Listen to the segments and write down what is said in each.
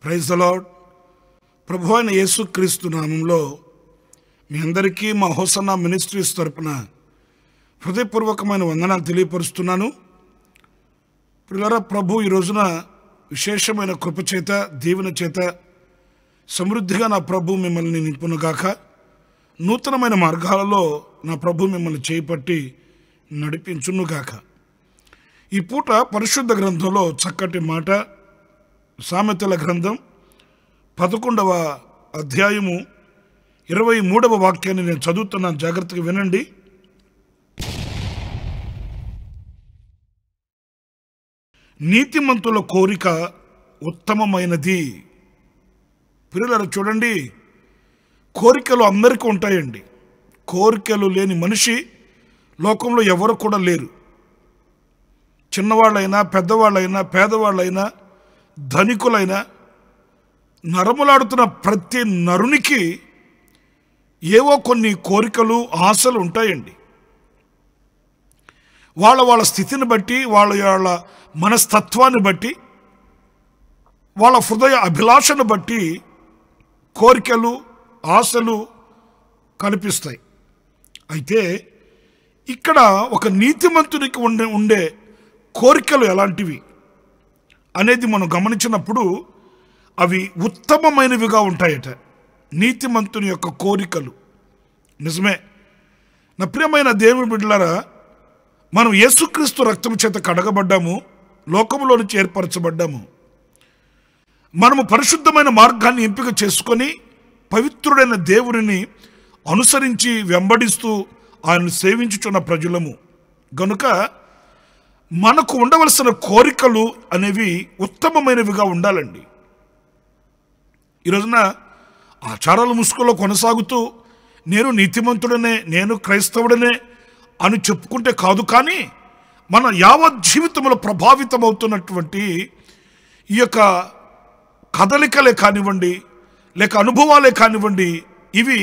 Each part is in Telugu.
Praise the lord. ప్రభువైన యేసుక్రీస్తు నామంలో మీ అందరికీ మా హోసన్నా మినిస్ట్రీస్ తరపున హృదయపూర్వకమైన వందనాలు తెలియపరుస్తున్నాను. ప్రియులారా, ప్రభు ఈ రోజున విశేషమైన కృపచేత దీవెన చేత సమృద్ధిగా నా ప్రభు మిమ్మల్ని నింపునుగాక. నూతనమైన మార్గాలలో నా ప్రభు మిమ్మల్ని చేపట్టి నడిపించునుగాక. ఈ పూట పరిశుద్ధ గ్రంథంలో చక్కటి మాట, సామెతల గ్రంథం 11వ అధ్యాయము 23వ వాక్యాన్ని నేను చదువుతున్నాను, జాగ్రత్తగా వినండి. నీతిమంతుల కోరిక ఉత్తమమైనది. పిల్లలు చూడండి, కోరికలు అందరికీ ఉంటాయండి. కోరికలు లేని మనిషి లోకంలో ఎవరు కూడా లేరు. చిన్నవాళ్ళైనా, పెద్దవాళ్ళైనా, పేదవాళ్ళైనా, ధనికులైనా, నరములాడుతున్న ప్రతి నరునికి ఏవో కొన్ని కోరికలు, ఆశలు ఉంటాయండి. వాళ్ళ స్థితిని బట్టి, వాళ్ళ మనస్తత్వాన్ని బట్టి, వాళ్ళ హృదయ అభిలాషను బట్టి కోరికలు, ఆశలు కనిపిస్తాయి. అయితే ఇక్కడ ఒక నీతిమంతునికి ఉండే కోరికలు ఎలాంటివి అనేది మనం గమనించినప్పుడు అవి ఉత్తమమైనవిగా ఉంటాయట. నీతిమంతుని యొక్క కోరికలు నిజమే. నా ప్రియమైన దేవుని బిడ్డలారా, మనం యేసుక్రీస్తు రక్తం చేత కడగబడ్డాము, లోకంలో నుంచి ఏర్పరచబడ్డాము. మనము పరిశుద్ధమైన మార్గాన్ని ఎంపిక చేసుకొని పవిత్రుడైన దేవుడిని అనుసరించి వెంబడిస్తూ ఆయనను సేవించుచున్న ప్రజలము గనుక మనకు ఉండవలసిన కోరికలు అనేవి ఉత్తమమైనవిగా ఉండాలండి. ఈ రోజున ఆచారాల ముసుగులో కొనసాగుతూ నేను నీతిమంతుడనే, నేను క్రైస్తవుడనే అని చెప్పుకుంటే కాదు, కానీ మన యావత్ జీవితంలో ప్రభావితమవుతున్నటువంటి ఈ యొక్క కదలికలే కానివ్వండి, లేక అనుభవాలే కానివ్వండి, ఇవి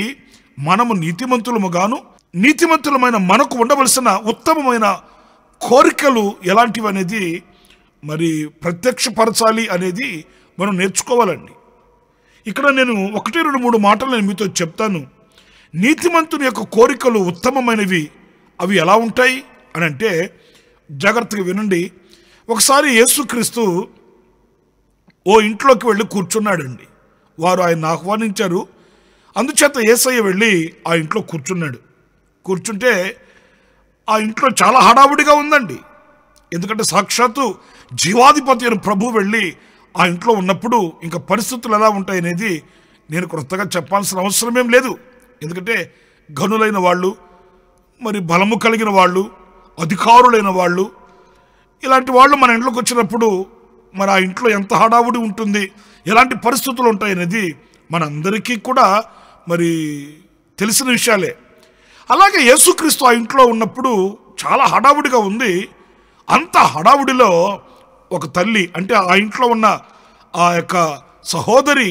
మనము నీతిమంతులముగాను, నీతిమంతులమైన మనకు ఉండవలసిన ఉత్తమమైన కోరికలు ఎలాంటివి అనేది మరి ప్రత్యక్షపరచాలి అనేది మనం నేర్చుకోవాలండి. ఇక్కడ నేను 1-2-3 మాటలు నేను మీతో చెప్తాను. నీతిమంతుని యొక్క కోరికలు ఉత్తమమైనవి. అవి ఎలా ఉంటాయి అని అంటే జాగ్రత్తగా వినండి. ఒకసారి యేసుక్రీస్తు ఓ ఇంట్లోకి వెళ్ళి కూర్చున్నాడండి. వారు ఆయన ఆహ్వానించారు. అందుచేత యేసయ్య వెళ్ళి ఆ ఇంట్లో కూర్చున్నాడు. కూర్చుంటే ఆ ఇంట్లో చాలా హడావుడిగా ఉందండి. ఎందుకంటే సాక్షాత్తు జీవాధిపతి అయిన ప్రభు వెళ్ళి ఆ ఇంట్లో ఉన్నప్పుడు ఇంకా పరిస్థితులు ఎలా ఉంటాయి అనేది నేను కొత్తగా చెప్పాల్సిన అవసరమేం లేదు. ఎందుకంటే గనులైన వాళ్ళు, మరి బలము కలిగిన వాళ్ళు, అధికారులైన వాళ్ళు, ఇలాంటి వాళ్ళు మన ఇంట్లోకి వచ్చినప్పుడు మరి ఆ ఇంట్లో ఎంత హడావుడి ఉంటుంది, ఎలాంటి పరిస్థితులు ఉంటాయనేది మనందరికీ కూడా మరి తెలిసిన విషయాలే. అలాగే యేసుక్రీస్తు ఆ ఇంట్లో ఉన్నప్పుడు చాలా హడావుడిగా ఉంది. అంత హడావుడిలో ఒక తల్లి, అంటే ఆ ఇంట్లో ఉన్న ఆ యొక్క సహోదరి,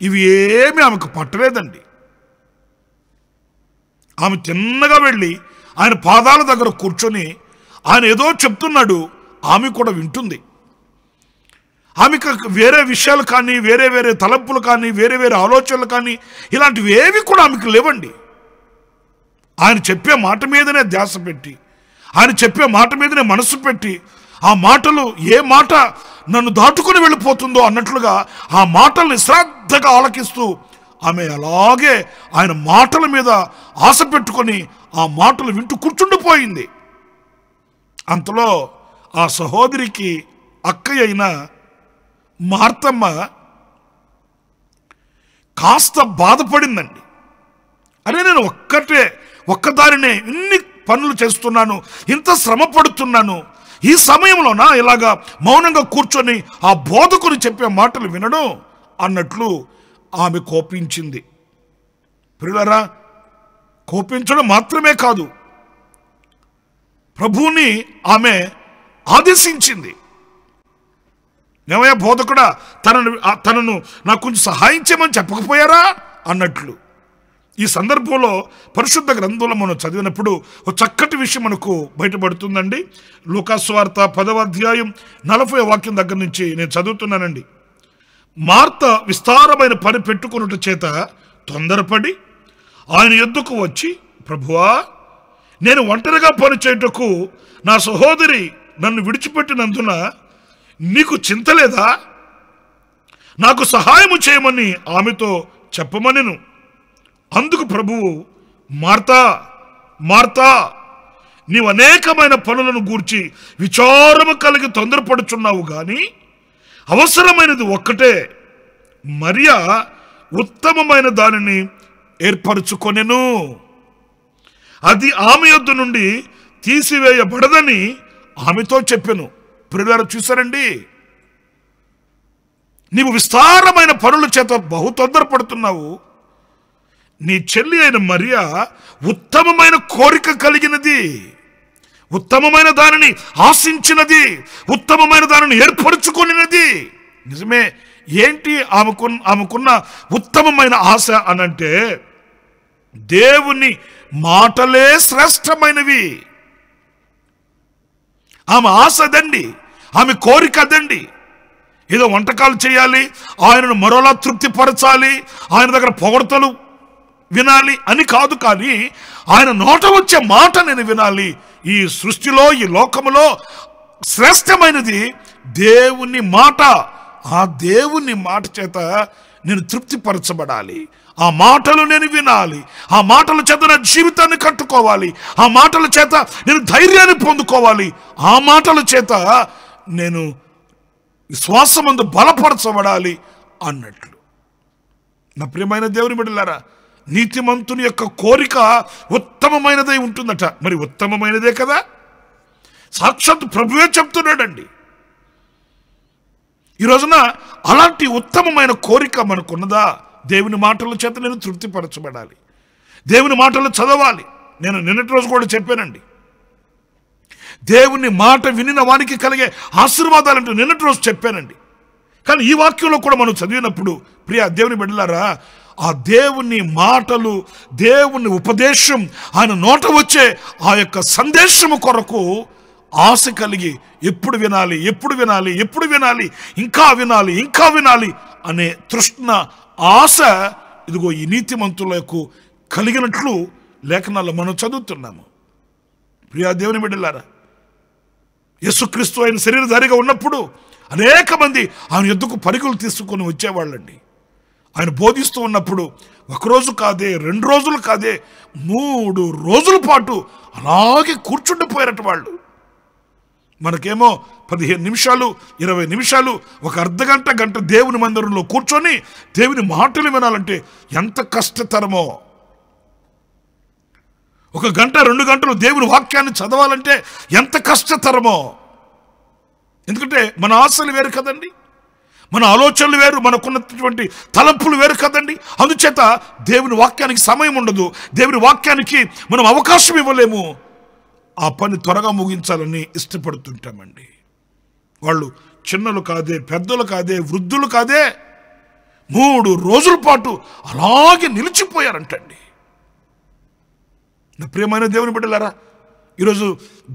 ఇవి ఏమీ ఆమెకు పట్టలేదండి. ఆమె తిన్నగా వెళ్ళి ఆయన పాదాల దగ్గర కూర్చొని ఆయన ఏదో చెప్తున్నాడు, ఆమె కూడా వింటుంది. ఆమెకు వేరే విషయాలు కానీ, వేరే తలంపులు కానీ, వేరే ఆలోచనలు కానీ ఇలాంటివి ఏవి కూడా ఆమెకు లేవండి. ఆయన చెప్పే మాట మీదనే ధ్యాస పెట్టి, ఆయన చెప్పే మాట మీదనే మనసు పెట్టి, ఆ మాటలు ఏ మాట నన్ను దాటుకుని వెళ్ళిపోతుందో అన్నట్లుగా ఆ మాటల్ని శ్రద్ధగా ఆలకిస్తూ ఆమె అలాగే ఆయన మాటల మీద ఆశ పెట్టుకొని ఆ మాటలు వింటూ కూర్చుండిపోయింది. అంతలో ఆ సహోదరికి అక్కయ్య అయిన మార్తమ్మ కాస్త బాధపడిందండి. అరే, నేను ఒక్కదారినే ఇన్ని పనులు చేస్తున్నాను, ఇంత శ్రమ పడుతున్నాను, ఈ సమయంలోనా ఇలాగా మౌనంగా కూర్చొని ఆ బోధకుని చెప్పే మాటలు వినడం అన్నట్లు ఆమె కోపించింది. ప్రియులారా, కోపించడం మాత్రమే కాదు, ప్రభువుని ఆమె ఆదేశించింది. ఏమయ్యా బోధకుడా, తనను నాకు కొంచెం సహాయం చేయమని చెప్పకపోయారా అన్నట్లు. ఈ సందర్భంలో పరిశుద్ధ గ్రంథంలో మనం చదివినప్పుడు ఒక చక్కటి విషయం మనకు బయటపడుతుందండి. లూకా సువార్త 10వ అధ్యాయం 40వ వాక్యం దగ్గర నుంచి నేను చదువుతున్నానండి. మార్త విస్తారమైన పని పెట్టుకున్నట చేత తొందరపడి ఆయన యొద్దకు వచ్చి, ప్రభువా, నేను ఒంటరిగా పని చేయుటకు నా సహోదరి నన్ను విడిచిపెట్టినందున నీకు చింత లేదా? నాకు సహాయము చేయమని ఆమెతో చెప్పమనెను. అందుకు ప్రభువు, మార్తా మార్తా, నీవు అనేకమైన పనులను గూర్చి విచారము కలిగి తొందరపడుచున్నావు గాని అవసరమైనది ఒక్కటే. మరియా ఉత్తమమైన దానిని ఏర్పరచుకొనెను, అది ఆమె యొద్ద నుండి తీసివేయబడదని ఆమెతో చెప్పెను. ప్రియులారా, చూసారండి, నీవు విస్తారమైన పనుల చేత బహు తొందరపడుతున్నావు. నీ చెల్లి అయిన మరియా ఉత్తమమైన కోరిక కలిగినది, ఉత్తమమైన దానిని ఆశించినది, ఉత్తమమైన దానిని ఏర్పరచుకొనినది. నిజమే. ఏంటి ఆమెకున్న ఉత్తమమైన ఆశ అనంటే, దేవుని మాటలే శ్రేష్టమైనవి. ఆమె ఆశ అదండి, ఆమె కోరిక అదండి. ఏదో వంటకాలు చేయాలి, ఆయనను మరోలా తృప్తిపరచాలి, ఆయన దగ్గర పొగడతలు వినాలి అని కాదు, కానీ ఆయన నోట వచ్చే మాట నేను వినాలి. ఈ సృష్టిలో, ఈ లోకములో శ్రేష్టమైనది దేవుని మాట. ఆ దేవుని మాట చేత నేను తృప్తిపరచబడాలి, ఆ మాటలు నేను వినాలి, ఆ మాటల చేత నా జీవితాన్ని కట్టుకోవాలి, ఆ మాటల చేత నేను ధైర్యాన్ని పొందుకోవాలి, ఆ మాటల చేత నేను విశ్వాసమందు బలపరచబడాలి అన్నట్లు. నా ప్రియమైన దేవుని బిడ్డలారా, నీతిమంతుని యొక్క కోరిక ఉత్తమమైనదై ఉంటుందట. మరి ఉత్తమమైనదే కదా, సాక్షాత్ ప్రభువే చెప్తున్నాడండి. ఈ రోజున అలాంటి ఉత్తమమైన కోరిక మనకున్నదా? దేవుని మాటల చేత నేను తృప్తిపరచబడాలి, దేవుని మాటలు చదవాలి. నేను నిన్నటి రోజు కూడా చెప్పానండి, దేవుని మాట వినిన వానికి కలిగే ఆశీర్వాదాలంటూ నిన్నటి రోజు చెప్పానండి. కానీ ఈ వాక్యంలో కూడా మనం చదివినప్పుడు, ప్రియ దేవుని బిడ్డలారా, ఆ దేవుని మాటలు, దేవుని ఉపదేశం, ఆయన నోట వచ్చే ఆ యొక్క సందేశము కొరకు ఆశ కలిగి ఎప్పుడు వినాలి, ఎప్పుడు వినాలి, ఎప్పుడు వినాలి, ఇంకా వినాలి, ఇంకా వినాలి అనే తృష్ణ, ఆశ, ఇదిగో ఈ నీతిమంతులకు కలిగినట్లు లేఖనాల్లో మనం చదువుతున్నాము. ప్రియా దేవుని బిడ్డలారా, యేసుక్రీస్తు ఆయన శరీరధారిగా ఉన్నప్పుడు అనేక మంది ఆయన యొద్దకు పరుగులు తీసుకొని వచ్చేవాళ్ళండి. ఆయన బోధిస్తూ ఉన్నప్పుడు ఒకరోజు కాదే, 2 రోజులు కాదే, 3 రోజుల పాటు అలాగే కూర్చుండిపోయారట వాళ్ళు. మనకేమో 15 నిమిషాలు, 20 నిమిషాలు, ఒక అర్ధగంట, గంట దేవుని మందిరంలో కూర్చొని దేవుని మాటలు వినాలంటే ఎంత కష్టతరమో. 1 గంట, 2 గంటలు దేవుని వాక్యాన్ని చదవాలంటే ఎంత కష్టతరమో. ఎందుకంటే మన ఆశలు వేరు కదండి, మన ఆలోచనలు వేరు, మనకున్నటువంటి తలంపులు వేరు కదండి. అందుచేత దేవుని వాక్యానికి సమయం ఉండదు, దేవుని వాక్యానికి మనం అవకాశం ఇవ్వలేము. ఆ పని త్వరగా ముగించాలని ఇష్టపడుతుంటామండి. వాళ్ళు చిన్నలు కాదే, పెద్దలు కాదే, వృద్ధులు కాదే, 3 రోజుల పాటు అలాగే నిలిచిపోయారంటండి. నా ప్రియమైన దేవుని బిడ్డలారా, ఈరోజు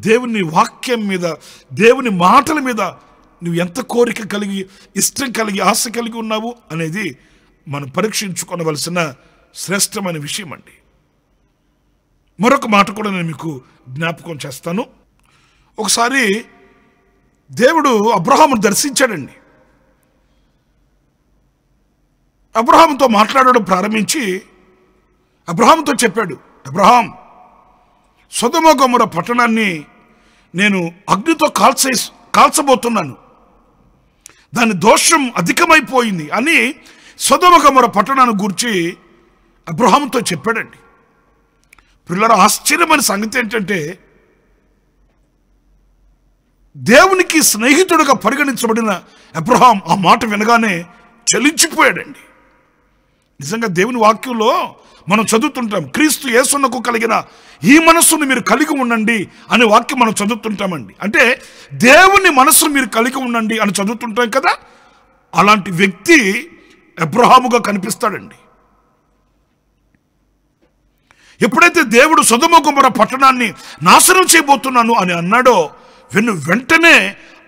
దేవుని వాక్యం మీద, దేవుని మాటల మీద నువ్వు ఎంత కోరిక కలిగి, ఇష్టం కలిగి, ఆశ కలిగి ఉన్నావు అనేది మనం పరీక్షించుకోవలసిన శ్రేష్టమైన విషయం అండి. మరొక మాట కూడా నేను మీకు జ్ఞాపకం చేస్తాను. ఒకసారి దేవుడు అబ్రహామును దర్శించాడండి. అబ్రహాముతో మాట్లాడడం ప్రారంభించి అబ్రహాముతో చెప్పాడు, అబ్రహాం, సొదొమ గొమొర్రా పట్టణాన్ని నేను అగ్నితో కాల్చబోతున్నాను, దాని దోషం అధికమైపోయింది అని సొదొమ గొమొర్రా పట్టణాన్ని గూర్చి అబ్రహాముతో చెప్పాడండి. పిల్లల ఆశ్చర్యమైన సంగతి ఏంటంటే, దేవునికి స్నేహితుడిగా పరిగణించబడిన అబ్రహాం ఆ మాట వినగానే చలించిపోయాడండి. నిజంగా దేవుని వాక్యంలో మనం చదువుతుంటాం, క్రీస్తు యేసునకు కలిగిన ఈ మనస్సును మీరు కలిగి ఉండండి అనే వాక్యం మనం చదువుతుంటామండి. అంటే దేవుని మనస్సును మీరు కలిగి ఉండండి అని చదువుతుంటాం కదా. అలాంటి వ్యక్తి అబ్రహాముగా కనిపిస్తాడండి. ఎప్పుడైతే దేవుడు సొదొమ గొమొర్రా పట్టణాన్ని నాశనం చేయబోతున్నాను అని అన్నాడో, వెంటనే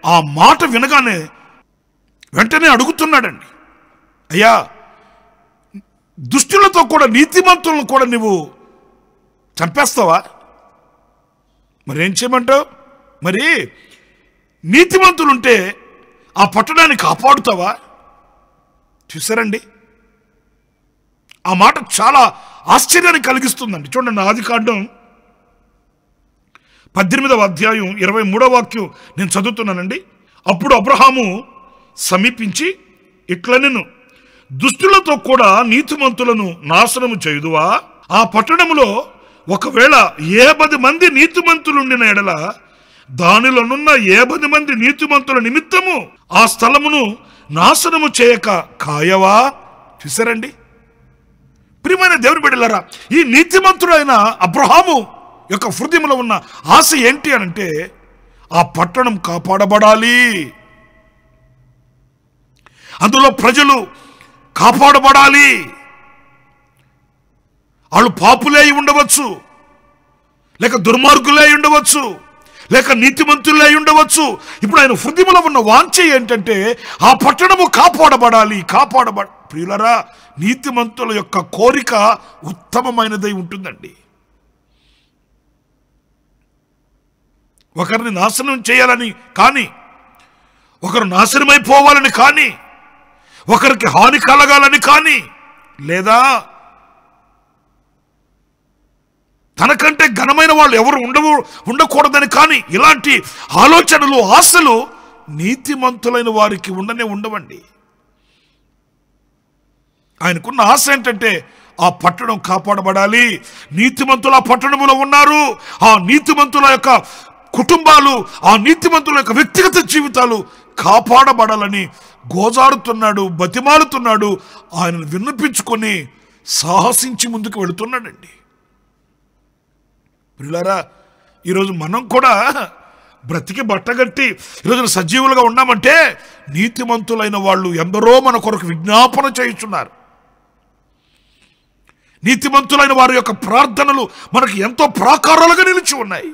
ఆ మాట వినగానే వెంటనే అడుగుతున్నాడండి, అయ్యా, దుష్టులతో కూడా నీతిమంతులను కూడా నువ్వు చంపేస్తావా? మరి ఏం చేయమంటావు? మరి నీతిమంతులుంటే ఆ పట్టణాన్ని కాపాడుతావా? చూసారండి, ఆ మాట చాలా ఆశ్చర్యాన్ని కలిగిస్తుందండి. చూడండి, ఆదికాండం 18వ అధ్యాయం 23వ వాక్యం నేను చదువుతున్నానండి. అప్పుడు అబ్రహాము సమీపించి ఇట్లనెను, దుష్టులతో కూడా నీతిమంతులను నాశనము చేయుదువా? ఆ పట్టణములో ఒకవేళ 70 మంది నీతిమంతులుండిన ఎడల దానిలోనున్న 70 మంది నీతిమంతుల నిమిత్తము ఆ స్థలమును నాశనము చేయక కాయవా? చూసారండి, ప్రియమైన దేవుని బిడ్డలారా, ఈ నీతిమంతుడైన అబ్రహాము యొక్క హృదయంలో ఉన్న ఆశ ఏంటి అనంటే ఆ పట్టణం కాపాడబడాలి, అందులో ప్రజలు కాపాడబడాలి. వాళ్ళు పాపులే అయి ఉండవచ్చు, లేక దుర్మార్గులే అయి ఉండవచ్చు, లేక నీతిమంతులే అయి ఉండవచ్చు. ఇప్పుడు ఆయన హృదయంలో ఉన్న వాంఛ ఏంటంటే ఆ పట్టణము కాపాడబడాలి. ప్రియులరా, నీతిమంతుల యొక్క కోరిక ఉత్తమమైనదై ఉంటుందండి. ఒకరిని నాశనం చేయాలని కానీ, ఒకరు నాశనమైపోవాలని కానీ, ఒకరికి హాని కలగాలని కానీ, లేదా తనకంటే ఘనమైన వాళ్ళు ఎవరు ఉండకూడదని కానీ, ఇలాంటి ఆలోచనలు, ఆశలు నీతిమంతులైన వారికి ఉండవండి. ఆయనకున్న ఆశ ఏంటంటే ఆ పట్టణం కాపాడబడాలి. నీతిమంతులు ఆ పట్టణంలో ఉన్నారు. ఆ నీతిమంతుల యొక్క కుటుంబాలు, ఆ నీతిమంతుల యొక్క వ్యక్తిగత జీవితాలు కాపాడబడాలని గోజారుతున్నాడు, బతిమాలుతున్నాడు. ఆయనను విన్నపించుకొని సాహసించి ముందుకు వెళుతున్నాడండి. ప్రియులారా, ఈరోజు మనం కూడా బ్రతికి బట్టగట్టి ఈరోజు సజీవులుగా ఉన్నామంటే నీతిమంతులైన వాళ్ళు ఎందరో మన కొరకు విజ్ఞాపన చేయుచున్నారు. నీతిమంతులైన వారి యొక్క ప్రార్థనలు మనకు ఎంతో ప్రాకారాలుగా నిలిచి ఉన్నాయి.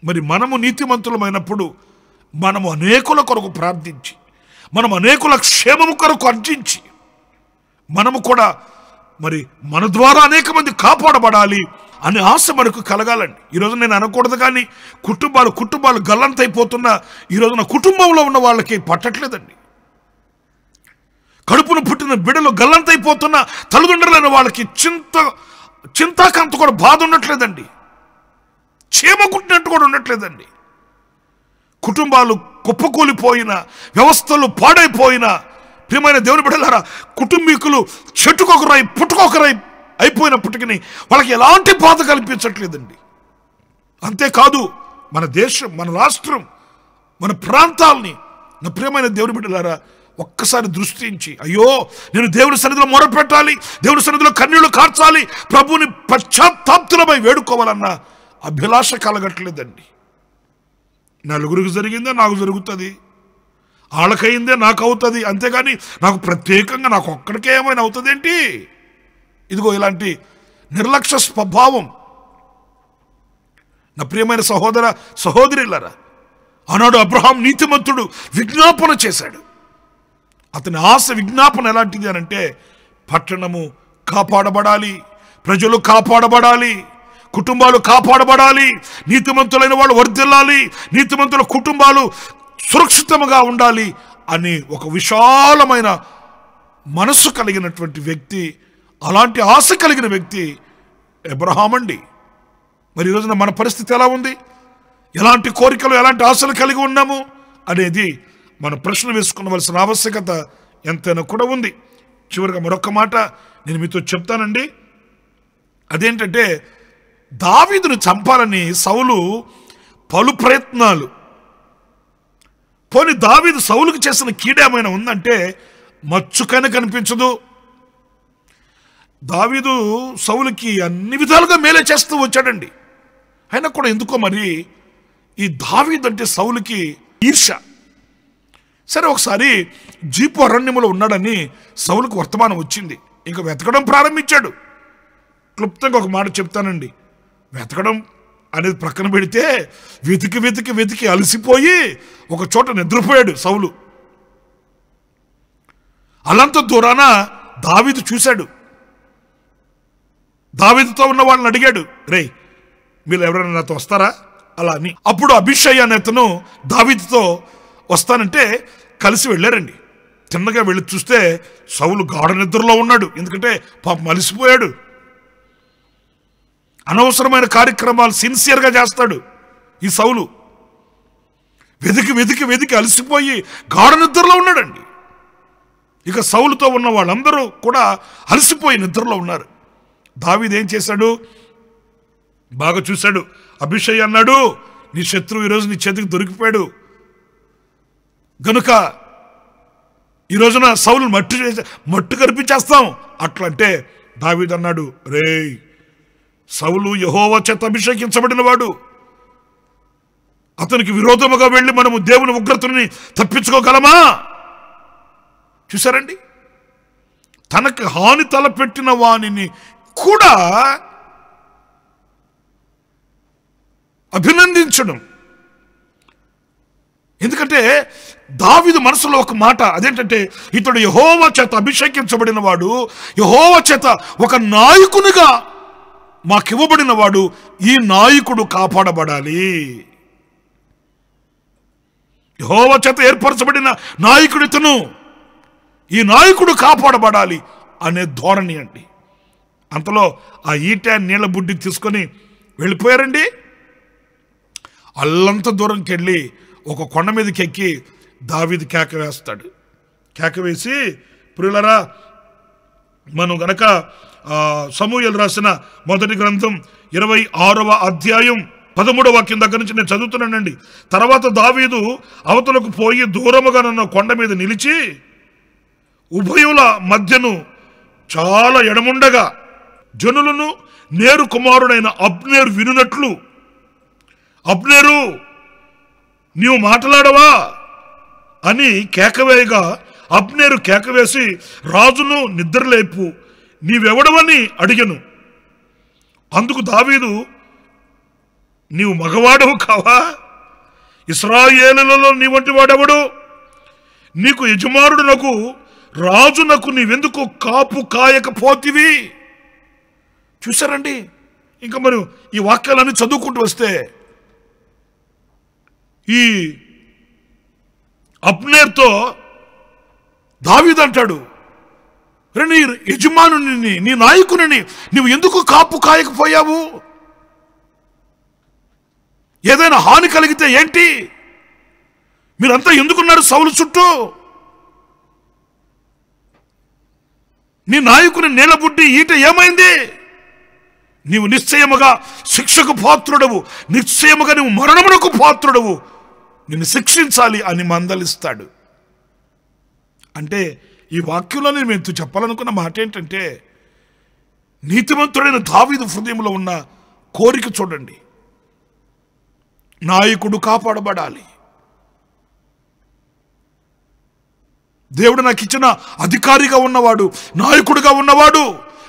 మరి మనము నీతిమంతులమైనప్పుడు మనము అనేకుల కొరకు ప్రార్థించి, మనం అనేకుల క్షేమము కొరకు అర్జించి, మనము కూడా మరి మన ద్వారా అనేక మంది కాపాడబడాలి అనే ఆశ మనకు కలగాలండి. ఈరోజు నేను అనకూడదు కానీ కుటుంబాలు గల్లంతైపోతున్న ఈరోజున కుటుంబంలో ఉన్న వాళ్ళకి పట్టట్లేదండి. కడుపును పుట్టిన బిడ్డలు గల్లంతైపోతున్న తల్లిదండ్రులైన వాళ్ళకి చింతాకంత కూడా బాధ ఉండట్లేదండి, క్షేమ కుట్టినట్టు కూడా ఉండట్లేదండి. కుటుంబాలు కుప్పకూలిపోయిన, వ్యవస్థలు పాడైపోయిన ప్రియమైన దేవుని బిడ్డలారా, కుటుంబీకులు చెట్టుకొకరై పుట్టుకొకరై అయిపోయినప్పటికీ వాళ్ళకి ఎలాంటి బాధ కల్పించట్లేదండి. అంతేకాదు, మన దేశం, మన రాష్ట్రం, మన ప్రాంతాలని నా ప్రియమైన దేవుని బిడ్డలారా ఒక్కసారి దృష్టించి, అయ్యో నేను దేవుని సన్నిధిలో మొరపెట్టాలి, దేవుని సన్నిధిలో కన్నీళ్లు కార్చాలి, ప్రభుని పశ్చాత్తాప్తులమై వేడుకోవాలన్న అభిలాష కలగట్లేదండి. నలుగురికి జరిగిందే నాకు జరుగుతుంది, వాళ్ళకయిందే నాకు అవుతుంది, అంతేగాని నాకు ప్రత్యేకంగా నాకు ఒక్కడికే ఏమైనా అవుతుంది ఏంటి? ఇదిగో ఇలాంటి నిర్లక్ష్య స్వభావం నా ప్రియమైన సహోదర సహోదరులారా, ఆనాడు అబ్రహాం నీతిమంతుడు విజ్ఞాపన చేశాడు. అతని ఆశ విజ్ఞాపన ఎలాంటిది అనంటే పట్టణము కాపాడబడాలి, ప్రజలు కాపాడబడాలి, కుటుంబాలు కాపాడబడాలి, నీతిమంతులైన వాళ్ళు వర్ధిల్లాలి, నీతిమంతుల కుటుంబాలు సురక్షితంగా ఉండాలి అని ఒక విశాలమైన మనస్సు కలిగినటువంటి వ్యక్తి, అలాంటి ఆశ కలిగిన వ్యక్తి అబ్రహాం అండి. మరి ఈరోజున మన పరిస్థితి ఎలా ఉంది? ఎలాంటి కోరికలు, ఎలాంటి ఆశలు కలిగి ఉన్నాము అనేది మన ప్రశ్న వేసుకునవలసిన ఆవశ్యకత ఎంతైనా కూడా ఉంది. చివరిగా మరొక మాట నేను మీతో చెప్తానండి. అదేంటంటే, దావీదును చంపాలని సౌలు పలు ప్రయత్నాలు, పోనీ దావీదు సౌలుకు చేసిన కీడేమైనా ఉందంటే మచ్చుకైనా కనిపించదు. దావీదు సౌలుకి అన్ని విధాలుగా మేలే చేస్తూ వచ్చాడండి. అయినా కూడా ఎందుకో మరి ఈ దావీదు అంటే సౌలుకి ఈర్ష్య. సరే, ఒకసారి జీపు అరణ్యములో ఉన్నాడని సౌలుకు వర్తమానం వచ్చింది. ఇంకా వెతకడం ప్రారంభించాడు. క్లుప్తంగా ఒక మాట చెప్తానండి. వెతకడం అనేది ప్రక్కన పెడితే వెతికి వెతికి వెతికి అలసిపోయి ఒక చోట నిద్రపోయాడు సౌలు. అలాంత దూరాన దావీదు చూశాడు. దావీదుతో ఉన్న వాళ్ళని అడిగాడు, రే మీరు ఎవరైనా నాతో వస్తారా అలా అని. అప్పుడు అభిషయ్ అనే అతను దావీదుతో వస్తానంటే కలిసి వెళ్ళారండి. తిన్నగా వెళ్ళి చూస్తే సౌలు గాఢ నిద్రలో ఉన్నాడు. ఎందుకంటే పాపం అలసిపోయాడు. అనవసరమైన కార్యక్రమాలు సిన్సియర్గా చేస్తాడు ఈ సౌలు. వెతికి వెతికి వెతికి అలసిపోయి గాఢ నిద్రలో ఉన్నాడండి. ఇక సౌలుతో ఉన్న వాళ్ళందరూ కూడా అలసిపోయి నిద్రలో ఉన్నారు. దావీదు ఏం చేశాడు, బాగా చూశాడు. అభిషయ్ అన్నాడు, నీ శత్రువు ఈరోజు నీ చేతికి దొరికిపోయాడు గనుక ఈ రోజున సౌలు మట్టు కనిపించేస్తాం అట్లంటే దావీదు అన్నాడు, రే సౌలు యెహోవా చేత అభిషేకించబడిన వాడు, అతనికి విరోధముగా వెళ్ళి మనము దేవుని ఉగ్రతని తప్పించుకోగలమా? చూసారండి, తనకి హాని తలపెట్టిన వానిని కూడా అభినందించడం. ఎందుకంటే దావీదు మనసులో ఒక మాట, అదేంటంటే ఇతడు యెహోవా చేత అభిషేకించబడిన వాడు, యెహోవా చేత ఒక నాయకునిగా మాకివ్వబడిన వాడు, ఈ నాయకుడు కాపాడబడాలి. యెహోవా చేత ఏర్పరచబడిన నాయకుడు ఇతను, ఈ నాయకుడు కాపాడబడాలి అనే ధోరణి అండి. అంతలో ఆ ఈట నీళ్ళ బుడ్డి తీసుకొని వెళ్ళిపోయారండి. అల్లంత దూరంకి వెళ్ళి ఒక కొండ మీదకి ఎక్కి దావీదు కేక వేస్తాడు. కేక వేసి, ప్రియులరా మనం గనక సమూయేలు రాసిన మొదటి గ్రంథం 26వ అధ్యాయం 13వ వాక్యం దగ్గర నుంచి నేను చదువుతున్నానండి. తర్వాత దావీదు అవతలకు పోయి దూరముగా ఉన్న కొండ మీద నిలిచి ఉభయుల మధ్యను చాలా ఎడముండగా జనులను నేరు కుమారుడైన అబ్నేరు వినునట్లు, అబ్నేరు నీవు మాట్లాడవా అని కేకవేయగా అబ్నేరు కేకవేసి రాజును నిద్రలేపు నీవెవడవని అడిగను. అందుకు దావీదు, నీవు మగవాడవు కావా? ఇశ్రాయేలులలో నీ వంటి వాడెవడు? నీకు యజమానుడునకు రాజునకు నీవెందుకు కాపు కాయకపోతివి? చూసారండి, ఇంకా మరి ఈ వాక్యాలన్నీ చదువుకుంటూ వస్తే ఈ అబ్నేర్తో దావీదు అంటాడు, నీ యజమానుని నీ నాయకుని నువ్వు ఎందుకు కాపు కాయకపోయావు? ఏదైనా హాని కలిగితే ఏంటి? మీరంతా ఎందుకున్నారు సౌలు చుట్టూ? నీ నాయకుని నీలబుడ్డి ఈట ఏమైంది? నీవు నిశ్చయముగా శిక్షకు పాత్రుడవు, నిశ్చయముగా నువ్వు మరణమునకు పాత్రుడవు, నిన్ను శిక్షించాలి అని మందలిస్తాడు. అంటే ఈ వాక్యంలో నేను చెప్పాలనుకున్న మాట ఏంటంటే, నీతిమంతుడైన దావీదు హృదయంలో ఉన్న కోరిక చూడండి. నాయకుడు కాపాడబడాలి. దేవుడు నాకు ఇచ్చిన అధికారిగా ఉన్నవాడు, నాయకుడిగా ఉన్నవాడు,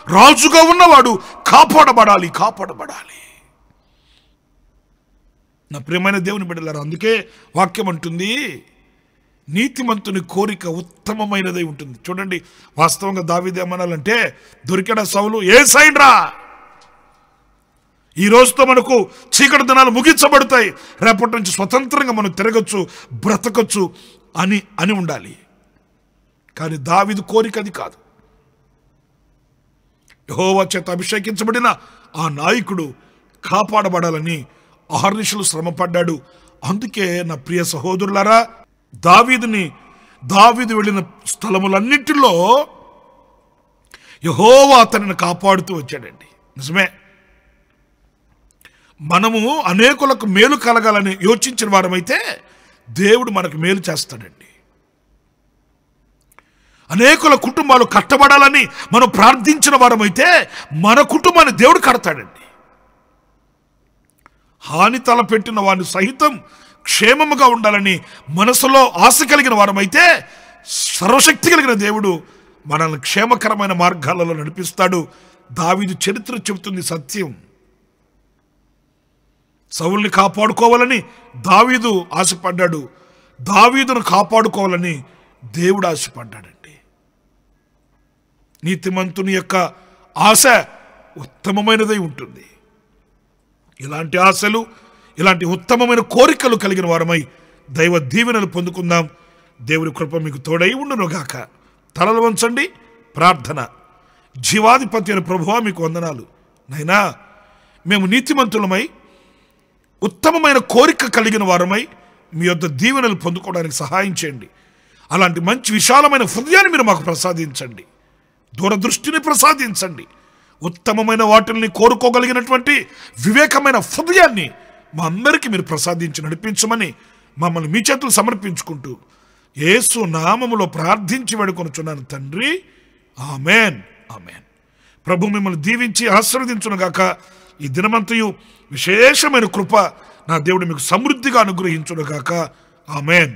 రాజుగా ఉన్నవాడు కాపాడబడాలి, కాపాడబడాలి. నా ప్రియమైన దేవుని బిడ్డలారా, అందుకే వాక్యం అంటుంది నీతిమంతుని కోరిక ఉత్తమమైనదై ఉంటుంది. చూడండి, వాస్తవంగా దావీదు ఏమనాలంటే, దొరికాడా సౌలు? ఏ సైడ్ రా, ఈ రోజుతో మనకు చీకటి దినాలు ముగించబడతాయి, రేపటి నుంచి స్వతంత్రంగా మనం తిరగచ్చు, బ్రతకచ్చు అని ఉండాలి. కానీ దావీదు కోరిక అది కాదు. యెహోవా చేత అభిషేకించబడిన ఆ నాయకుడు కాపాడబడాలని అహర్నిశలు శ్రమపడ్డాడు. అందుకే నా ప్రియ సహోదరులారా, దావీదు వెళ్ళిన స్థలములన్నిటిలో యెహోవా అతనిని కాపాడుతూ వచ్చాడండి. నిజమే, మనము అనేకులకు మేలు కలగాలని యోచించిన వారమైతే దేవుడు మనకు మేలు చేస్తాడండి. అనేకుల కుటుంబాలు కట్టబడాలని మనం ప్రార్థించిన వారమైతే మన కుటుంబాన్ని దేవుడు కడతాడండి. హాని తలపెట్టిన వారిని సహితం క్షేమముగా ఉండాలని మనసులో ఆశ కలిగిన వారమైతే సర్వశక్తి కలిగిన దేవుడు మనల్ని క్షేమకరమైన మార్గాలలో నడిపిస్తాడు. దావీదు చరిత్ర చెబుతుంది సత్యం. సౌలుని కాపాడుకోవాలని దావీదు ఆశపడ్డాడు, దావీదును కాపాడుకోవాలని దేవుడు ఆశపడ్డాడండి. నీతిమంతుని యొక్క ఆశ ఉత్తమమైనదై ఉంటుంది. ఇలాంటి ఆశలు, ఇలాంటి ఉత్తమమైన కోరికలు కలిగిన వారమై దైవ దీవెనలు పొందుకుందాం. దేవుని కృప మీకు తోడై ఉండునుగాక. తలలు వంచండి. ప్రార్థన. జీవాధిపతి అయిన ప్రభువా, మీకు వందనాలు నైనా. మేము నీతిమంతులమై ఉత్తమమైన కోరిక కలిగిన వారమై మీ యొద్ద దీవెనలు పొందుకోవడానికి సహాయం చేయండి. అలాంటి మంచి విశాలమైన హృదయాన్ని మీరు మాకు ప్రసాదించండి. దూరదృష్టిని ప్రసాదించండి. ఉత్తమమైన వాటిని కోరుకోగలిగినటువంటి వివేకమైన హృదయాన్ని మా అందరికీ మీరు ప్రసాదించి నడిపించమని మమ్మల్ని మీ చేతులు సమర్పించుకుంటూ యేసు నామములో ప్రార్థించి వేడుకొనుచున్నాను తండ్రి. Amen, amen. ప్రభు మిమ్మల్ని దీవించి ఆశీర్వదించునుగాక. ఈ దినమంతయు విశేషమైన కృప నా దేవుడు మీకు సమృద్ధిగా అనుగ్రహించునుగాక. ఆమెన్.